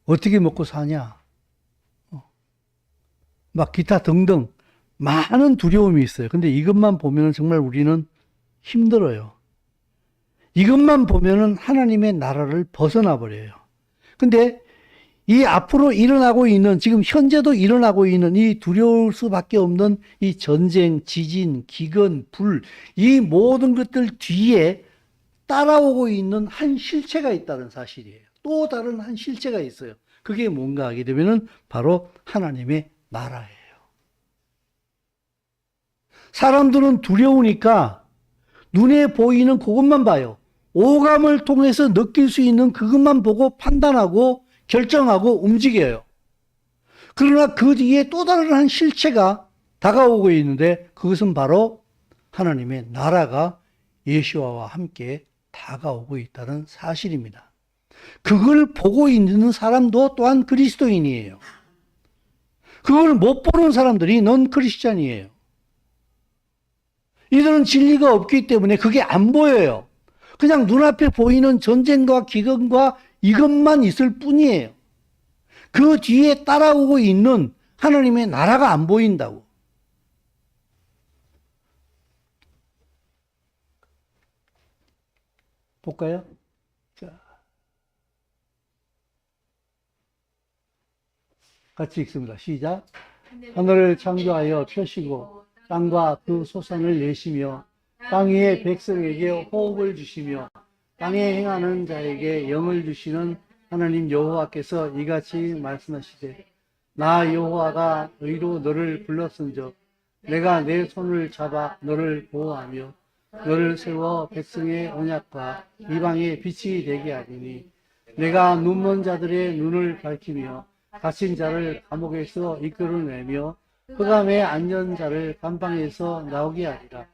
어떻게 먹고 사냐. 막 기타 등등 많은 두려움이 있어요. 근데 이것만 보면 정말 우리는 힘들어요. 이것만 보면은 하나님의 나라를 벗어나 버려요. 근데 이 앞으로 일어나고 있는, 지금 현재도 일어나고 있는 이 두려울 수밖에 없는 이 전쟁, 지진, 기근, 불, 이 모든 것들 뒤에 따라오고 있는 한 실체가 있다는 사실이에요. 또 다른 한 실체가 있어요. 그게 뭔가 하게 되면은 바로 하나님의 나라예요. 사람들은 두려우니까 눈에 보이는 그것만 봐요. 오감을 통해서 느낄 수 있는 그것만 보고 판단하고 결정하고 움직여요. 그러나 그 뒤에 또 다른 한 실체가 다가오고 있는데 그것은 바로 하나님의 나라가 예수와와 함께 다가오고 있다는 사실입니다. 그걸 보고 있는 사람도 또한 그리스도인이에요. 그걸 못 보는 사람들이 넌 크리스찬이에요. 이들은 진리가 없기 때문에 그게 안 보여요. 그냥 눈앞에 보이는 전쟁과 기근과 이것만 있을 뿐이에요. 그 뒤에 따라오고 있는 하나님의 나라가 안 보인다고. 볼까요? 같이 읽습니다. 시작. 하늘을 창조하여 펴시고 땅과 그 소산을 내시며 땅 위의 백성에게 호흡을 주시며 땅에 행하는 자에게 영을 주시는 하나님 여호와께서 이같이 말씀하시되 나 여호와가 의로 너를 불렀은즉 내가 내 손을 잡아 너를 보호하며 너를 세워 백성의 언약과 이방의 빛이 되게 하리니 내가 눈먼 자들의 눈을 밝히며 갇힌 자를 감옥에서 이끌어내며 흑암에 앉은 자를 감방에서 나오게 하리라.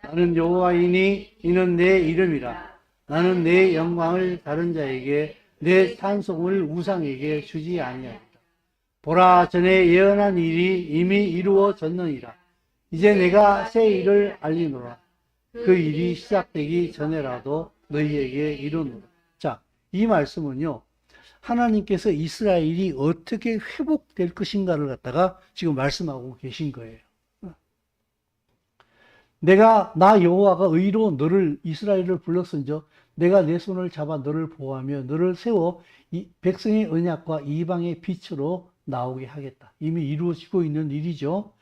나는 여호와이니 이는 내 이름이라. 나는 내 영광을 다른 자에게 내 찬송을 우상에게 주지 아니하리라. 보라, 전에 예언한 일이 이미 이루어졌느니라. 이제 내가 새 일을 알리노라. 그 일이 시작되기 전에라도 너희에게 이르노라. 자, 이 말씀은요, 하나님께서 이스라엘이 어떻게 회복될 것인가를 갖다가 지금 말씀하고 계신 거예요. 나 여호와가 의로 너를, 이스라엘을 불렀은즉 내가 내 손을 잡아 너를 보호하며 너를 세워 이 백성의 언약과 이방의 빛으로 나오게 하겠다. 이미 이루어지고 있는 일이죠.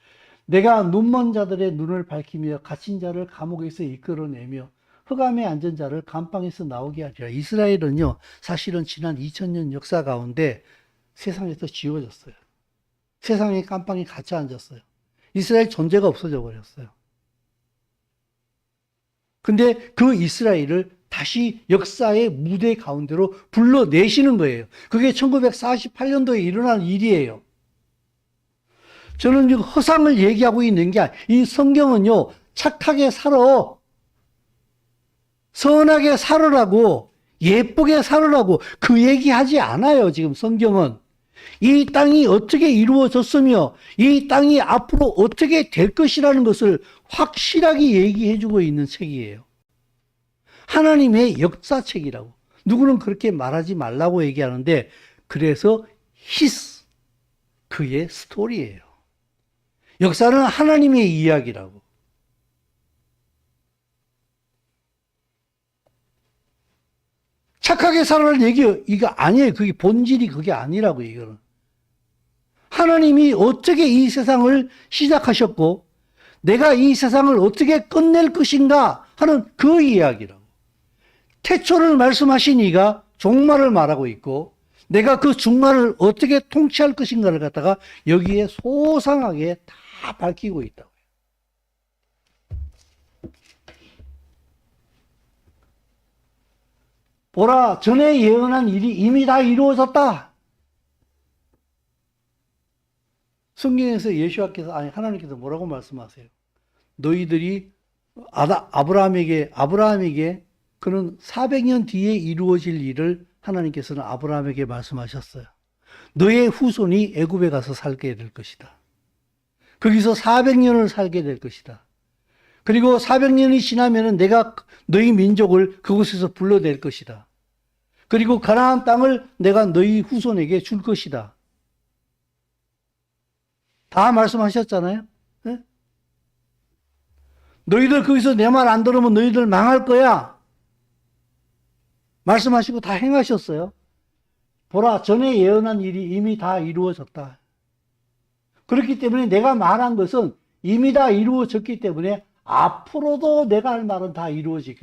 내가 눈먼 자들의 눈을 밝히며 갇힌 자를 감옥에서 이끌어내며 흑암에 앉은 자를 감방에서 나오게 하리라. 이스라엘은요, 사실은 지난 2000년 역사 가운데 세상에서 지워졌어요. 세상에 감방에 갇혀 앉았어요. 이스라엘 존재가 없어져 버렸어요. 근데 그 이스라엘을 다시 역사의 무대 가운데로 불러내시는 거예요. 그게 1948년도에 일어난 일이에요. 저는 지금 허상을 얘기하고 있는 게 아니라 이 성경은요, 착하게 살아, 선하게 살으라고, 예쁘게 살으라고 그 얘기하지 않아요. 지금 성경은 이 땅이 어떻게 이루어졌으며 이 땅이 앞으로 어떻게 될 것이라는 것을 확실하게 얘기해 주고 있는 책이에요. 하나님의 역사책이라고. 누구는 그렇게 말하지 말라고 얘기하는데, 그래서 그의 스토리예요. 역사는 하나님의 이야기라고. 착하게 살아라는 얘기, 이거 아니에요. 그게 본질이 그게 아니라고, 이거는. 하나님이 어떻게 이 세상을 시작하셨고, 내가 이 세상을 어떻게 끝낼 것인가 하는 그 이야기라고. 태초를 말씀하신 이가 종말을 말하고 있고, 내가 그 종말을 어떻게 통치할 것인가를 갖다가 여기에 소상하게 다 밝히고 있다고요. 보라, 전에 예언한 일이 이미 다 이루어졌다. 성경에서 하나님께서 뭐라고 말씀하세요? 너희들이 아브라함에게 그는 400년 뒤에 이루어질 일을 하나님께서는 아브라함에게 말씀하셨어요. 너의 후손이 애굽에 가서 살게 될 것이다. 거기서 400년을 살게 될 것이다. 그리고 400년이 지나면은 내가 너희 민족을 그곳에서 불러낼 것이다. 그리고 가나안 땅을 내가 너희 후손에게 줄 것이다. 다 말씀하셨잖아요. 네? 너희들 거기서 내 말 안 들으면 너희들 망할 거야. 말씀하시고 다 행하셨어요. 보라, 전에 예언한 일이 이미 다 이루어졌다. 그렇기 때문에 내가 말한 것은 이미 다 이루어졌기 때문에 앞으로도 내가 할 말은 다 이루어질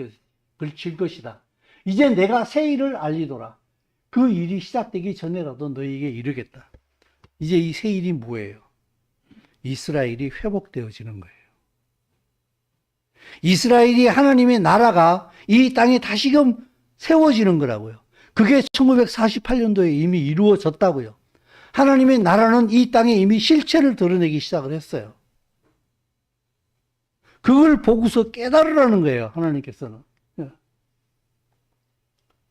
것이다. 이제 내가 새 일을 알리노라. 그 일이 시작되기 전에라도 너희에게 이르겠다. 이제 이 새 일이 뭐예요? 이스라엘이 회복되어지는 거예요. 이스라엘이 하나님의 나라가 이 땅에 다시금 세워지는 거라고요. 그게 1948년도에 이미 이루어졌다고요. 하나님의 나라는 이 땅에 이미 실체를 드러내기 시작을 했어요. 그걸 보고서 깨달으라는 거예요, 하나님께서는.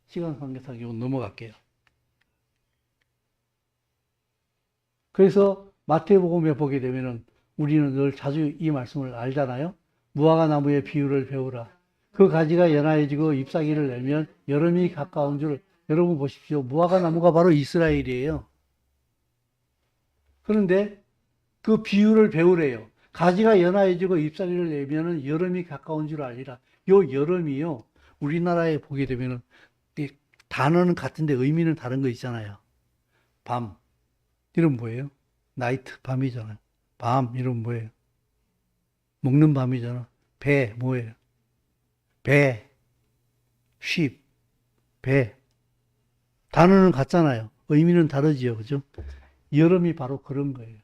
시간 관계상 이거 넘어갈게요. 그래서 마태복음에 보게 되면은 우리는 늘 자주 이 말씀을 알잖아요. 무화과 나무의 비유를 배우라. 그 가지가 연하여지고 잎사귀를 내면 여름이 가까운 줄. 여러분 보십시오. 무화과 나무가 바로 이스라엘이에요. 그런데 그 비유를 배우래요. 가지가 연하여지고 잎사귀를 내면은 여름이 가까운 줄 알리라. 요 여름이요, 우리나라에 보게 되면은 단어는 같은데 의미는 다른 거 있잖아요. 밤, 이름 뭐예요? 나이트, 밤이잖아요. 밤, 이름 뭐예요? 먹는 밤이잖아. 배, 뭐예요? 배, 쉽, 배. 단어는 같잖아요. 의미는 다르지요. 그죠? 여름이 바로 그런 거예요.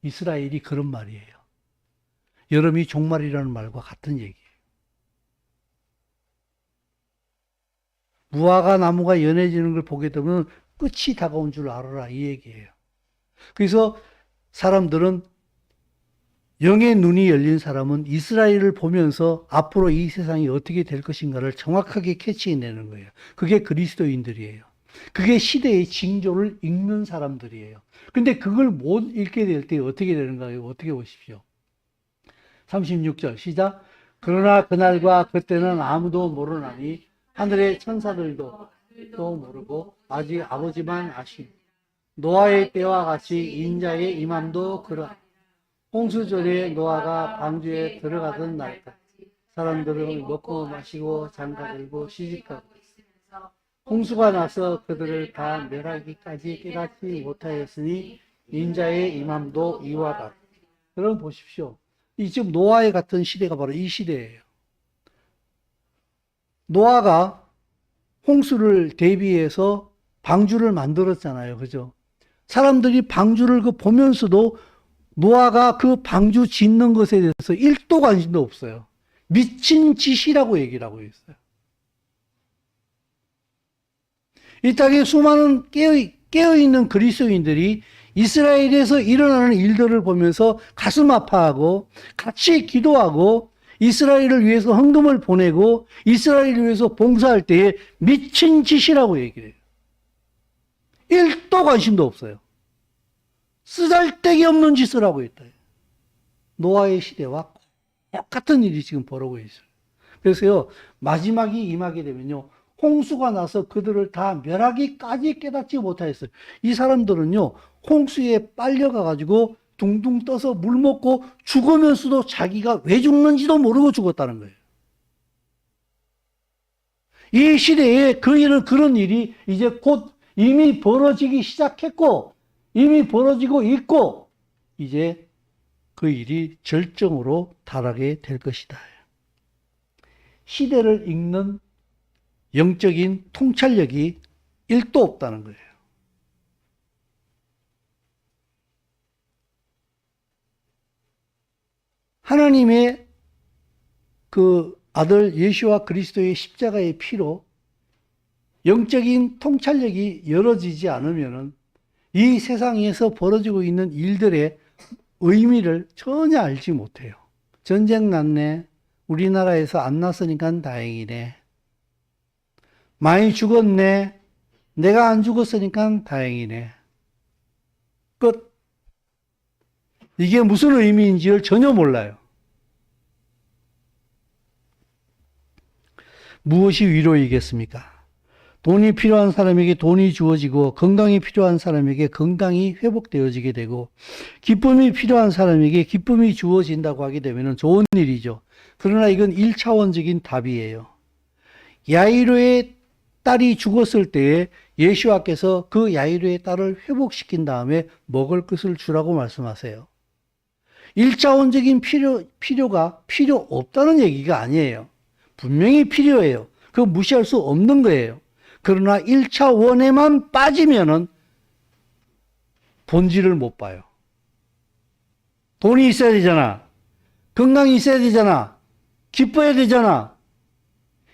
이스라엘이 그런 말이에요. 여름이 종말이라는 말과 같은 얘기예요. 무화과 나무가 연해지는 걸 보게 되면 끝이 다가온 줄 알아라, 이 얘기예요. 그래서 사람들은, 영의 눈이 열린 사람은 이스라엘을 보면서 앞으로 이 세상이 어떻게 될 것인가를 정확하게 캐치해내는 거예요. 그게 그리스도인들이에요. 그게 시대의 징조를 읽는 사람들이에요. 근데 그걸 못 읽게 될 때 어떻게 되는가요? 어떻게 보십시오. 36절 시작. 그러나 그날과 그때는 아무도 모르나니 하늘의 천사들도 또 모르고 아직 아버지만 아심. 노아의 때와 같이 인자의 임함도 그러하니 홍수절에 노아가 방주에 들어가던 날까지 사람들은 먹고 마시고 장가들고 시집가고 홍수가 나서 그들을 다 멸하기까지 깨닫지 못하였으니 인자의 임함도 이와 같다. 여러분 보십시오. 이 지금 노아의 같은 시대가 바로 이 시대예요. 노아가 홍수를 대비해서 방주를 만들었잖아요. 그죠? 사람들이 방주를 보면서도 노아가 그 방주 짓는 것에 대해서 1도 관심도 없어요. 미친 짓이라고 얘기를 하고 있어요. 이 땅에 수많은 깨어있는 그리스도인들이 이스라엘에서 일어나는 일들을 보면서 가슴 아파하고 같이 기도하고 이스라엘을 위해서 헌금을 보내고 이스라엘을 위해서 봉사할 때에 미친 짓이라고 얘기를 해요. 1도 관심도 없어요. 쓰잘데기 없는 짓을 하고 있다. 노아의 시대와 똑같은 일이 지금 벌어지고 있어요. 그래서요, 마지막이 임하게 되면요, 홍수가 나서 그들을 다 멸하기까지 깨닫지 못하였어요. 이 사람들은요, 홍수에 빨려가가지고 둥둥 떠서 물 먹고 죽으면서도 자기가 왜 죽는지도 모르고 죽었다는 거예요. 이 시대에 그런 일이 이제 곧 이미 벌어지기 시작했고, 이미 벌어지고 있고, 이제 그 일이 절정으로 달하게 될 것이다. 시대를 읽는 영적인 통찰력이 1도 없다는 거예요. 하나님의 그 아들 예수와 그리스도의 십자가의 피로 영적인 통찰력이 열어지지 않으면 이 세상에서 벌어지고 있는 일들의 의미를 전혀 알지 못해요. 전쟁 났네. 우리나라에서 안 났으니까 다행이네. 많이 죽었네. 내가 안 죽었으니까 다행이네. 끝. 이게 무슨 의미인지를 전혀 몰라요. 무엇이 위로이겠습니까? 돈이 필요한 사람에게 돈이 주어지고 건강이 필요한 사람에게 건강이 회복되어지게 되고 기쁨이 필요한 사람에게 기쁨이 주어진다고 하게 되면 좋은 일이죠. 그러나 이건 1차원적인 답이에요. 야이로의 딸이 죽었을 때에 예수와께서 그 야이로의 딸을 회복시킨 다음에 먹을 것을 주라고 말씀하세요. 1차원적인 필요가 필요 없다는 얘기가 아니에요. 분명히 필요해요. 그거 무시할 수 없는 거예요. 그러나 1차원에만 빠지면은 본질을 못 봐요. 돈이 있어야 되잖아. 건강이 있어야 되잖아. 기뻐야 되잖아.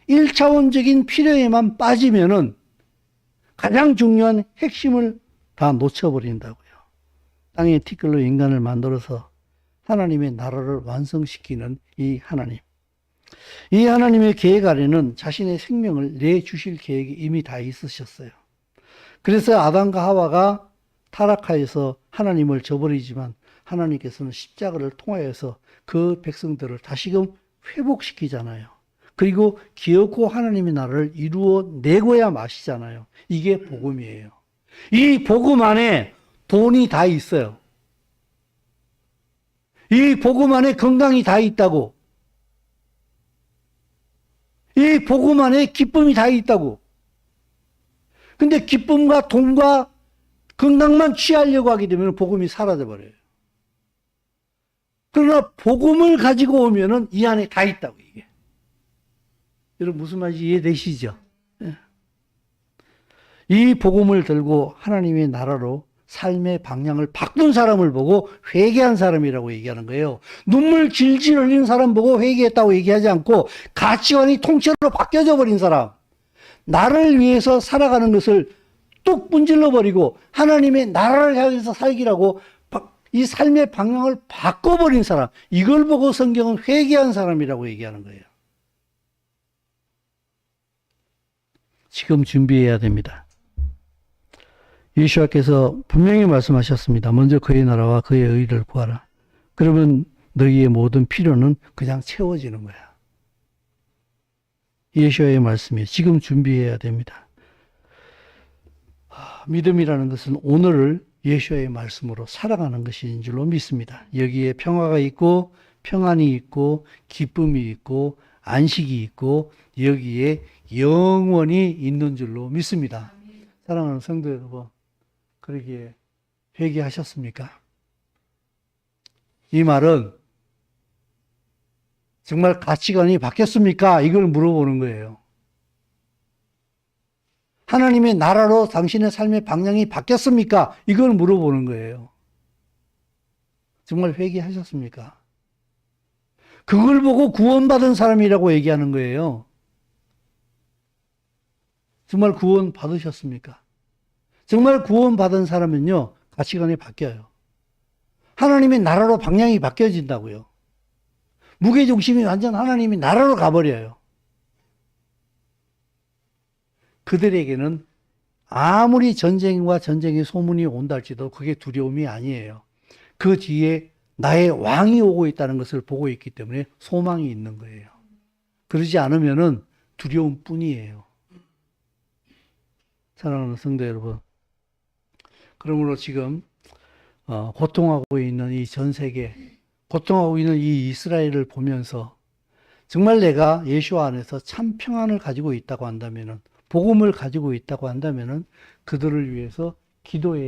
1차원적인 필요에만 빠지면은 가장 중요한 핵심을 다 놓쳐버린다고요. 땅의 티끌로 인간을 만들어서 하나님의 나라를 완성시키는 이 하나님. 이 하나님의 계획 아래는 자신의 생명을 내주실 계획이 이미 다 있으셨어요. 그래서 아담과 하와가 타락하여서 하나님을 저버리지만 하나님께서는 십자가를 통하여서 그 백성들을 다시금 회복시키잖아요. 그리고 기어코 하나님의 나라를 이루어내고야 마시잖아요. 이게 복음이에요. 이 복음 안에 돈이 다 있어요. 이 복음 안에 건강이 다 있다고. 이 복음 안에 기쁨이 다 있다고. 근데 기쁨과 돈과 건강만 취하려고 하게 되면 복음이 사라져버려요. 그러나 복음을 가지고 오면은 이 안에 다 있다고, 이게. 여러분 무슨 말인지 이해되시죠? 예. 이 복음을 들고 하나님의 나라로 삶의 방향을 바꾼 사람을 보고 회개한 사람이라고 얘기하는 거예요. 눈물 질질 흘리는 사람 보고 회개했다고 얘기하지 않고 가치관이 통째로 바뀌어져 버린 사람, 나를 위해서 살아가는 것을 뚝 문질러 버리고 하나님의 나라를 향해서 살기라고 이 삶의 방향을 바꿔버린 사람, 이걸 보고 성경은 회개한 사람이라고 얘기하는 거예요. 지금 준비해야 됩니다. 예수께서 분명히 말씀하셨습니다. 먼저 그의 나라와 그의 의를 구하라. 그러면 너희의 모든 필요는 그냥 채워지는 거야. 예수의 말씀이에요. 지금 준비해야 됩니다. 믿음이라는 것은 오늘을 예수의 말씀으로 살아가는 것인 줄로 믿습니다. 여기에 평화가 있고 평안이 있고 기쁨이 있고 안식이 있고 여기에 영원히 있는 줄로 믿습니다. 사랑하는 성도 여러분, 그러기에 회개하셨습니까? 이 말은 정말 가치관이 바뀌었습니까? 이걸 물어보는 거예요. 하나님의 나라로 당신의 삶의 방향이 바뀌었습니까? 이걸 물어보는 거예요. 정말 회개하셨습니까? 그걸 보고 구원받은 사람이라고 얘기하는 거예요. 정말 구원 받으셨습니까? 정말 구원받은 사람은요, 가치관이 바뀌어요. 하나님의 나라로 방향이 바뀌어진다고요. 무게중심이 완전 하나님의 나라로 가버려요. 그들에게는 아무리 전쟁과 전쟁의 소문이 온다 할지도 그게 두려움이 아니에요. 그 뒤에 나의 왕이 오고 있다는 것을 보고 있기 때문에 소망이 있는 거예요. 그러지 않으면은 두려움뿐이에요. 사랑하는 성도 여러분, 그러므로 지금 고통하고 있는 이 전 세계, 고통하고 있는 이 이스라엘을 보면서 정말 내가 예수 안에서 참 평안을 가지고 있다고 한다면은, 복음을 가지고 있다고 한다면은 그들을 위해서 기도해야